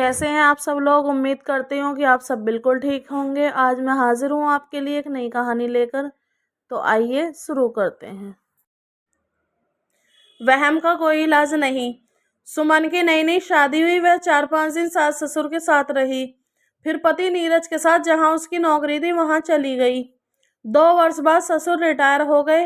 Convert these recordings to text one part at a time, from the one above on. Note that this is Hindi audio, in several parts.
कैसे हैं आप सब लोग। उम्मीद करती हूँ कि आप सब बिल्कुल ठीक होंगे। आज मैं हाजिर हूँ आपके लिए एक नई कहानी लेकर। तो आइए शुरू करते हैं। वहम का कोई इलाज नहीं। सुमन की नई नई शादी हुई। वह 4-5 दिन सास ससुर के साथ रही, फिर पति नीरज के साथ जहाँ उसकी नौकरी थी वहां चली गई। 2 वर्ष बाद ससुर रिटायर हो गए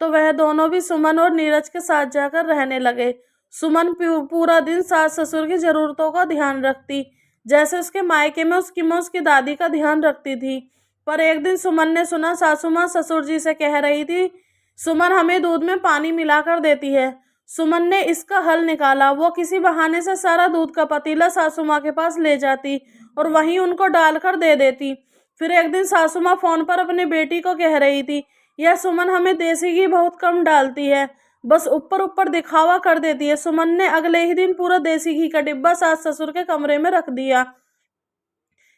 तो वह दोनों भी सुमन और नीरज के साथ जाकर रहने लगे। सुमन पूरा दिन सास ससुर की जरूरतों का ध्यान रखती, जैसे उसके मायके में उसकी माँ उसकी दादी का ध्यान रखती थी। पर एक दिन सुमन ने सुना सासू माँ ससुर जी से कह रही थी, सुमन हमें दूध में पानी मिलाकर देती है। सुमन ने इसका हल निकाला। वो किसी बहाने से सारा दूध का पतीला सासू माँ के पास ले जाती और वहीं उनको डालकर दे देती। फिर एक दिन सासू माँ फोन पर अपनी बेटी को कह रही थी, यह सुमन हमें देसी घी बहुत कम डालती है, बस ऊपर ऊपर दिखावा कर देती है। सुमन ने अगले ही दिन पूरा देसी घी का डिब्बा सास ससुर के कमरे में रख दिया,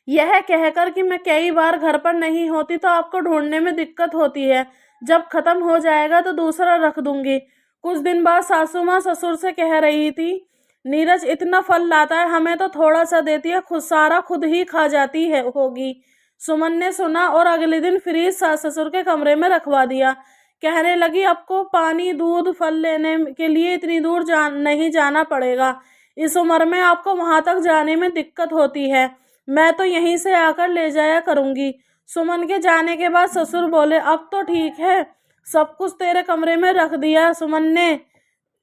यह कहकर कि मैं कई बार घर पर नहीं होती तो आपको ढूंढने में दिक्कत होती है, जब खत्म हो जाएगा तो दूसरा रख दूंगी। कुछ दिन बाद सासू माँ ससुर से कह रही थी, नीरज इतना फल लाता है, हमें तो थोड़ा सा देती है, सारा खुद ही खा जाती है होगी। सुमन ने सुना और अगले दिन फ्रीज सास ससुर के कमरे में रखवा दिया। कहने लगी, आपको पानी दूध फल लेने के लिए इतनी दूर नहीं जाना पड़ेगा। इस उम्र में आपको वहां तक जाने में दिक्कत होती है, मैं तो यहीं से आकर ले जाया करूंगी। सुमन के जाने के बाद ससुर बोले, अब तो ठीक है, सब कुछ तेरे कमरे में रख दिया। सुमन ने,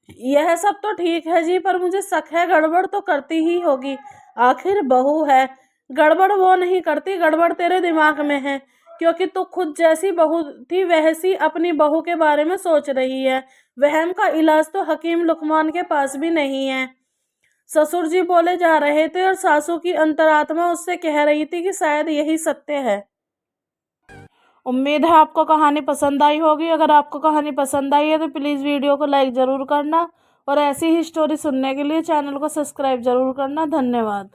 यह सब तो ठीक है जी, पर मुझे शक है गड़बड़ तो करती ही होगी, आखिर बहू है। गड़बड़ वो नहीं करती, गड़बड़ तेरे दिमाग में है, क्योंकि तू खुद जैसी बहू थी वैसी अपनी बहू के बारे में सोच रही है। वहम का इलाज तो हकीम लुकमान के पास भी नहीं है। ससुर जी बोले जा रहे थे और सासू की अंतरात्मा उससे कह रही थी कि शायद यही सत्य है। उम्मीद है आपको कहानी पसंद आई होगी। अगर आपको कहानी पसंद आई है तो प्लीज़ वीडियो को लाइक ज़रूर करना और ऐसी ही स्टोरी सुनने के लिए चैनल को सब्सक्राइब ज़रूर करना। धन्यवाद।